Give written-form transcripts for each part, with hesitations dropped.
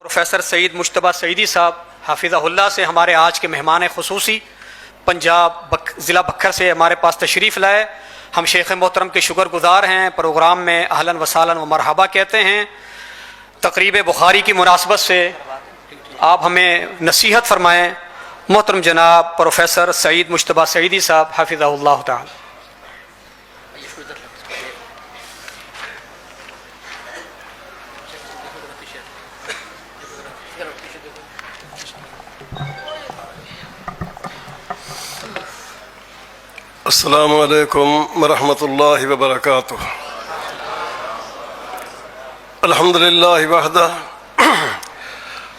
Professor سعید مجتبیٰ سعیدی صاحب حافظہ اللہ سے ہمارے آج کے مہمان خصوصی پنجاب ضلع بکھر سے ہمارے پاس تشریف لائے. ہم شیخ محترم کے شکر گزار ہیں. پروگرام میں اہلاً و سہلاً و مرحبا کہتے ہیں. تقریب بخاری کی مناسبت سے آپ ہمیں نصیحت فرمائیں. محترم جناب پروفیسر سعید مجتبیٰ سعیدی صاحب حافظہ اللہ تعالی. السلام علیکم ورحمۃ اللہ وبرکاتہ. الحمد للہ وحدہ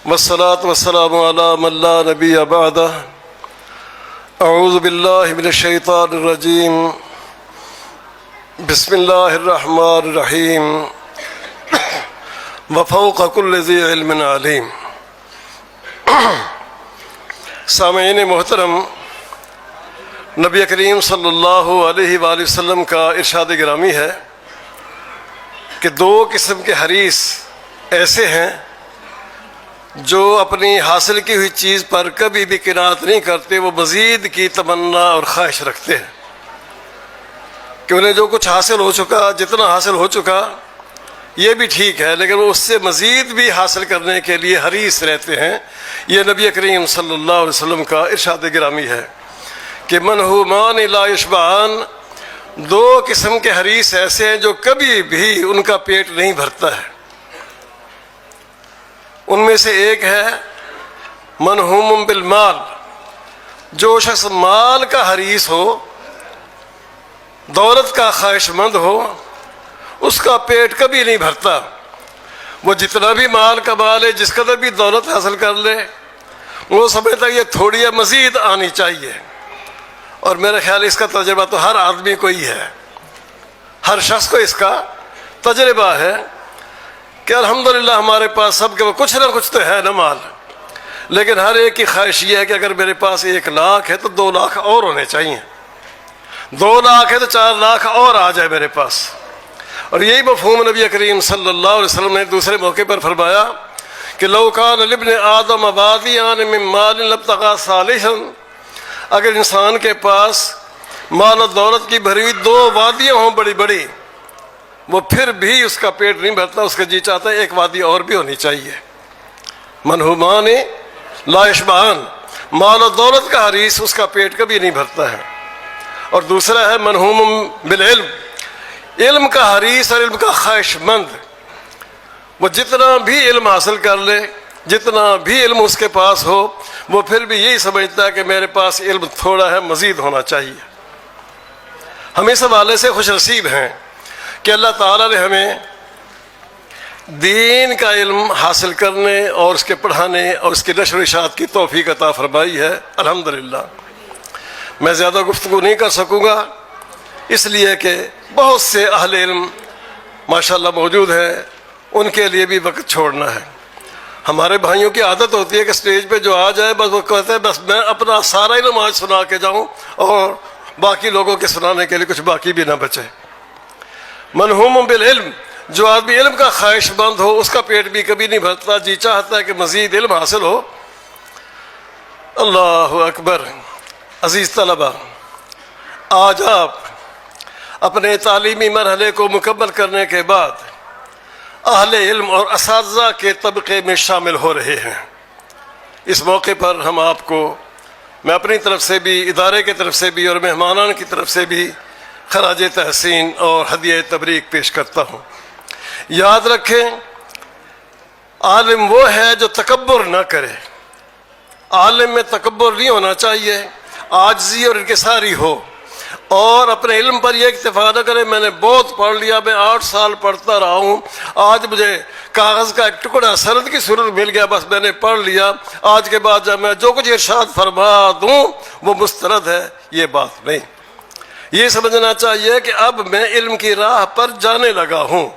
والصلاة والسلام علی من لا نبی بعدہ. اعوذ باللہ من الشیطان الرجیم. بسم اللہ الرحمن الرحیم. وفوق کل ذی علم علیم. سامعین محترم، نبی کریم صلی اللہ علیہ وآلہ وسلم کا ارشاد گرامی ہے کہ دو قسم کے حریص ایسے ہیں جو اپنی حاصل کی ہوئی چیز پر کبھی بھی قناعت نہیں کرتے. وہ مزید کی تمنا اور خواہش رکھتے ہیں کہ انہیں جو کچھ حاصل ہو چکا، جتنا حاصل ہو چکا یہ بھی ٹھیک ہے، لیکن وہ اس سے مزید بھی حاصل کرنے کے لیے حریص رہتے ہیں. یہ نبی کریم صلی اللہ علیہ وسلم کا ارشاد گرامی ہے کہ منہومان لا یشبعان. دو قسم کے حریص ایسے ہیں جو کبھی بھی ان کا پیٹ نہیں بھرتا ہے. ان میں سے ایک ہے منہوم بالمال. جو شخص مال کا حریص ہو، دولت کا خواہش مند ہو، اس کا پیٹ کبھی نہیں بھرتا. وہ جتنا بھی مال کما لے، جس قدر بھی دولت حاصل کر لے، وہ سمجھتا ہے یہ تھوڑی ہے، مزید آنی چاہیے. اور میرا خیال اس کا تجربہ تو ہر آدمی کو ہی ہے، ہر شخص کو اس کا تجربہ ہے کہ الحمدللہ ہمارے پاس سب کے کچھ نہ کچھ تو ہے نا مال، لیکن ہر ایک کی خواہش یہ ہے کہ اگر میرے پاس 1 لاکھ ہے تو 2 لاکھ اور ہونے چاہیے، 2 لاکھ ہے تو 4 لاکھ اور آ جائے میرے پاس. اور یہی مفہوم نبی کریم صلی اللہ علیہ وسلم نے دوسرے موقع پر فرمایا کہ لو کان لابن آدم وادیان من مال لابتغى صالحا. اگر انسان کے پاس مال و دولت کی بھری ہوئی 2 وادیاں ہوں بڑی بڑی، وہ پھر بھی اس کا پیٹ نہیں بھرتا، اس کا جی چاہتا ہے 1 وادی اور بھی ہونی چاہیے. منہومان لا یشبعان. مال و دولت کا حریص، اس کا پیٹ کبھی نہیں بھرتا ہے. اور دوسرا ہے منہوم بالعلم. علم کا حریص اور علم کا خواہش مند. وہ جتنا بھی علم حاصل کر لے، جتنا بھی علم اس کے پاس ہو، وہ پھر بھی یہی سمجھتا ہے کہ میرے پاس علم تھوڑا ہے، مزید ہونا چاہیے. ہم اس حوالے سے خوش نصیب ہیں کہ اللہ تعالیٰ نے ہمیں دین کا علم حاصل کرنے اور اس کے پڑھانے اور اس کی نشر و اشاعت کی توفیق عطا فرمائی ہے الحمدللہ. میں زیادہ گفتگو نہیں کر سکوں گا، اس لیے کہ بہت سے اہل علم ماشاءاللہ موجود ہیں، ان کے لیے بھی وقت چھوڑنا ہے. ہمارے بھائیوں کی عادت ہوتی ہے کہ سٹیج پہ جو آ جائے بس وہ کہتے ہیں بس میں اپنا سارا علم آج سنا کے جاؤں اور باقی لوگوں کے سنانے کے لیے کچھ باقی بھی نہ بچے. منہوم بالعلم. جو آدمی علم کا خواہش مند ہو، اس کا پیٹ بھی کبھی نہیں بھرتا، جی چاہتا ہے کہ مزید علم حاصل ہو. اللہ اکبر. عزیز طلبہ، آج آپ اپنے تعلیمی مرحلے کو مکمل کرنے کے بعد اہل علم اور اساتذہ کے طبقے میں شامل ہو رہے ہیں. اس موقع پر ہم آپ کو، میں اپنی طرف سے بھی، ادارے کی طرف سے بھی اور مہمانان کی طرف سے بھی خراج تحسین اور ہدیہ تبریک پیش کرتا ہوں. یاد رکھیں، عالم وہ ہے جو تکبر نہ کرے. عالم میں تکبر نہیں ہونا چاہیے، عاجزی اور انکساری ہو، اور اپنے علم پر یہ اکتفا نہ کرے میں نے بہت پڑھ لیا، میں 8 سال پڑھتا رہا ہوں، آج مجھے کاغذ کا ایک ٹکڑا سند کی صورت مل گیا، بس میں نے پڑھ لیا، آج کے بعد جب میں جو کچھ ارشاد فرما دوں وہ مسترد ہے. یہ بات نہیں. یہ سمجھنا چاہیے کہ اب میں علم کی راہ پر جانے لگا ہوں،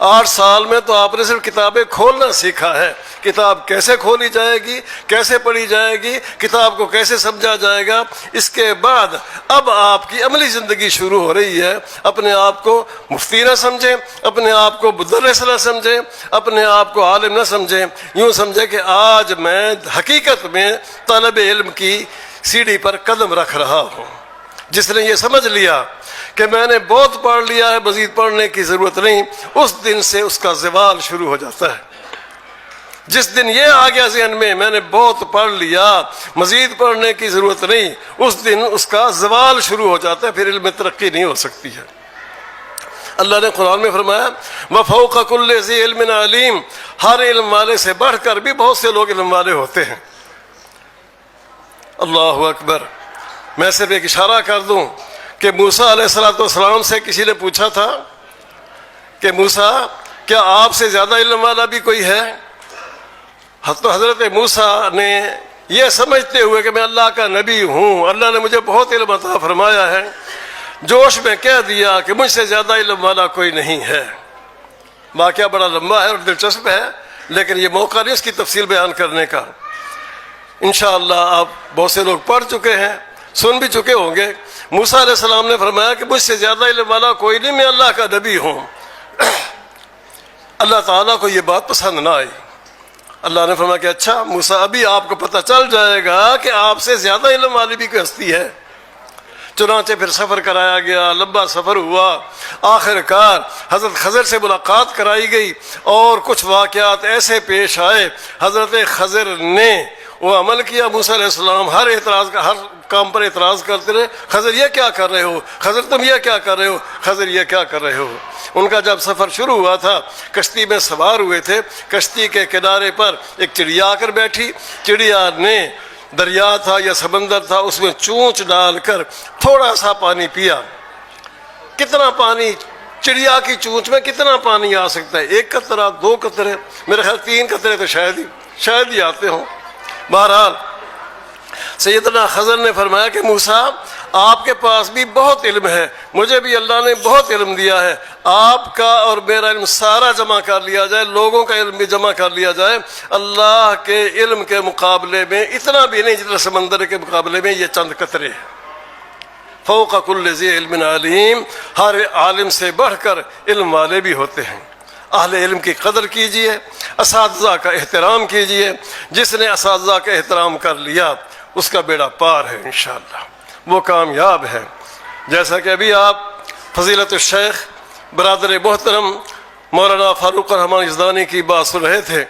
8 سال میں تو آپ نے صرف کتابیں کھولنا سیکھا ہے، کتاب کیسے کھولی جائے گی، کیسے پڑھی جائے گی، کتاب کو کیسے سمجھا جائے گا۔ اس کے بعد اب آپ کی عملی زندگی شروع ہو رہی ہے۔ اپنے آپ کو مفتی نہ سمجھیں، اپنے آپ کو مدرس نہ سمجھیں، اپنے آپ کو عالم نہ سمجھیں، یوں سمجھیں کہ آج میں حقیقت میں طالب علم کی سیڑھی پر قدم رکھ رہا ہوں۔ جس نے یہ سمجھ لیا کہ میں نے بہت پڑھ لیا ہے، مزید پڑھنے کی ضرورت نہیں، اس دن سے اس کا زوال شروع ہو جاتا ہے۔ جس دن یہ آ گیا ذہن میں میں نے بہت پڑھ لیا، مزید پڑھنے کی ضرورت نہیں، اس دن اس کا زوال شروع ہو جاتا ہے، پھر علم میں ترقی نہیں ہو سکتی ہے۔ اللہ نے قرآن میں فرمایا وَفَوْقَ كُلِّ ذِي عِلْمٍ عَلِيمٍ، ہر علم والے سے بڑھ کر بھی بہت سے لوگ علم والے ہوتے ہیں۔ اللہ اکبر۔ میں صرف ایک اشارہ کر دوں کہ موسیٰ علیہ السلام سے کسی نے پوچھا تھا کہ موسیٰ کیا آپ سے زیادہ علم والا بھی کوئی ہے؟ تو حضرت موسیٰ نے یہ سمجھتے ہوئے کہ میں اللہ کا نبی ہوں، اللہ نے مجھے بہت علم عطا فرمایا ہے، جوش میں کہہ دیا کہ مجھ سے زیادہ علم والا کوئی نہیں ہے۔ واقعہ بڑا لمبا ہے اور دلچسپ ہے، لیکن یہ موقع نہیں اس کی تفصیل بیان کرنے کا۔ انشاءاللہ آپ بہت سے لوگ پڑھ چکے ہیں، سن بھی چکے ہوں گے۔ موسیٰ علیہ السلام نے فرمایا کہ مجھ سے زیادہ علم والا کوئی نہیں، میں اللہ کا نبی ہوں۔ اللہ تعالیٰ کو یہ بات پسند نہ آئی۔ اللہ نے فرمایا کہ اچھا موسیٰ، ابھی آپ کو پتہ چل جائے گا کہ آپ سے زیادہ علم والی بھی کوئی ہستی ہے۔ چنانچہ پھر سفر کرایا گیا، لمبا سفر ہوا، آخر کار حضرت خضر سے ملاقات کرائی گئی اور کچھ واقعات ایسے پیش آئے، حضرت خضر نے وہ عمل کیا۔ موسیٰ علیہ السلام ہر کام پر اعتراض کرتے رہے، خضر یہ کیا کر رہے ہو، خضر تم یہ کیا کر رہے ہو، خضر یہ کیا کر رہے ہو۔ ان کا جب سفر شروع ہوا تھا، کشتی میں سوار ہوئے تھے، کشتی کے کنارے پر ایک چڑیا آ کر بیٹھی۔ چڑیا نے دریا تھا یا سمندر تھا، اس میں چونچ ڈال کر تھوڑا سا پانی پیا۔ کتنا پانی، چڑیا کی چونچ میں کتنا پانی آ سکتا ہے؟ 1 قطرہ، 2 قطرے، میرے خیال 3 قطرے تو شاید ہی آتے ہوں۔ بہرحال سیدنا خضر نے فرمایا کہ موسیٰ آپ کے پاس بھی بہت علم ہے، مجھے بھی اللہ نے بہت علم دیا ہے، آپ کا اور میرا علم سارا جمع کر لیا جائے، لوگوں کا علم بھی جمع کر لیا جائے، اللہ کے علم کے مقابلے میں اتنا بھی نہیں جتنا سمندر کے مقابلے میں یہ چند قطرے ہیں۔ فوق کل ذی علم علیم، ہر عالم سے بڑھ کر علم والے بھی ہوتے ہیں۔ اہل علم کی قدر کیجئے، اساتذہ کا احترام کیجئے۔ جس نے اساتذہ کا احترام کر لیا اس کا بیڑا پار ہے، انشاءاللہ وہ کامیاب ہے۔ جیسا کہ ابھی آپ فضیلت الشیخ برادر محترم مولانا فاروق الرحمن یزدانی کی بات سن رہے تھے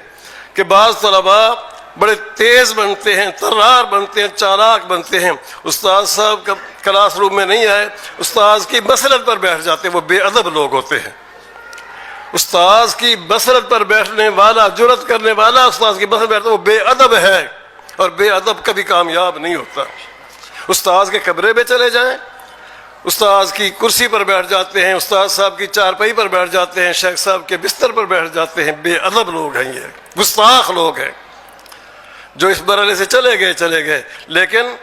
کہ بعض طلباء بڑے تیز بنتے ہیں، طرار بنتے ہیں، چالاک بنتے ہیں، استاد صاحب کا کلاس روم میں نہیں آئے، استاذ کی مسند پر بیٹھ جاتے ہیں، وہ بے ادب لوگ ہوتے ہیں۔ استاذ کی مسند پر بیٹھنے والا، جرأت کرنے والا استاذ کی مسند بیٹھتا ہے، وہ بے ادب ہے، اور بے ادب کبھی کامیاب نہیں ہوتا۔ استاذ کے کمرے میں چلے جائیں، استاذ کی کرسی پر بیٹھ جاتے ہیں، استاد صاحب کی چارپائی پر بیٹھ جاتے ہیں، شیخ صاحب کے بستر پر بیٹھ جاتے ہیں، بے ادب لوگ ہیں، یہ گستاخ لوگ ہیں۔ جو اس مرحلے سے چلے گئے، لیکن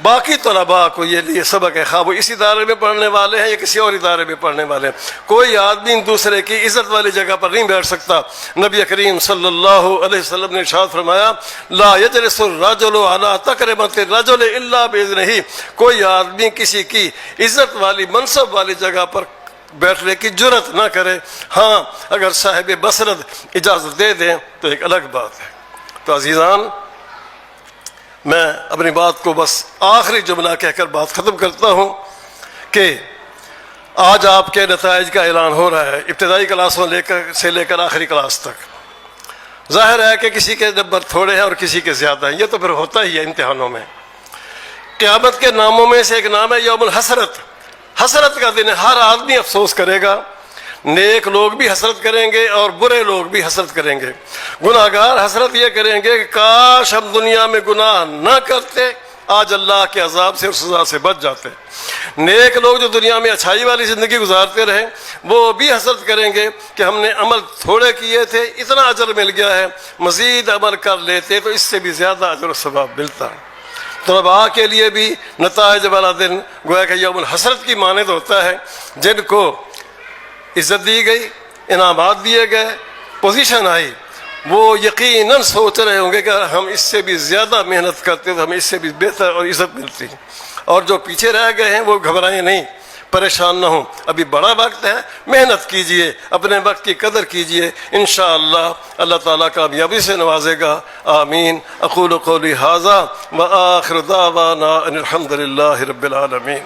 باقی طلباء کو یہ سبق ہے، خواہ وہ اس ادارے میں پڑھنے والے ہیں یا کسی اور ادارے میں پڑھنے والے ہیں، کوئی آدمی دوسرے کی عزت والی جگہ پر نہیں بیٹھ سکتا۔ نبی کریم صلی اللہ علیہ وسلم نے ارشاد فرمایا لا یجلس الرجل علی تکرمۃ الرجل الا باذنہ، کوئی آدمی کسی کی عزت والی، منصب والی جگہ پر بیٹھنے کی جرأت نہ کرے، ہاں اگر صاحب مسند اجازت دے دیں تو ایک الگ بات ہے۔ تو عزیزان، میں اپنی بات کو بس آخری جملہ کہہ کر بات ختم کرتا ہوں کہ آج آپ کے نتائج کا اعلان ہو رہا ہے، ابتدائی کلاسوں سے لے کر آخری کلاس تک۔ ظاہر ہے کہ کسی کے نمبر تھوڑے ہیں اور کسی کے زیادہ ہیں، یہ تو پھر ہوتا ہی ہے امتحانوں میں۔ قیامت کے ناموں میں سے ایک نام ہے یوم الحسرت، حسرت کا دن ہے، ہر آدمی افسوس کرے گا، نیک لوگ بھی حسرت کریں گے اور برے لوگ بھی حسرت کریں گے۔ گناہگار حسرت یہ کریں گے کہ کاش ہم دنیا میں گناہ نہ کرتے، آج اللہ کے عذاب سے اور سزا سے بچ جاتے۔ نیک لوگ جو دنیا میں اچھائی والی زندگی گزارتے رہے، وہ بھی حسرت کریں گے کہ ہم نے عمل تھوڑے کیے تھے، اتنا اجر مل گیا ہے، مزید عمل کر لیتے تو اس سے بھی زیادہ اجر و ثواب ملتا۔ طلباء کے لیے بھی نتائج والا دن گویا کہ یوم الحسرت کی مانند ہوتا ہے، جن کو عزت دی گئی، انعامات دیے گئے، پوزیشن آئی، وہ یقیناً سوچ رہے ہوں گے کہ ہم اس سے بھی زیادہ محنت کرتے تو ہمیں اس سے بھی بہتر اور عزت ملتی۔ اور جو پیچھے رہ گئے ہیں وہ گھبرائیں نہیں، پریشان نہ ہوں، ابھی بڑا وقت ہے، محنت کیجئے، اپنے وقت کی قدر کیجئے، انشاءاللہ اللہ تعالیٰ کامیابی سے نوازے گا۔ آمین۔ اقول قولی ھذا وآخر دعوانا ان الحمد للہ رب العالمین۔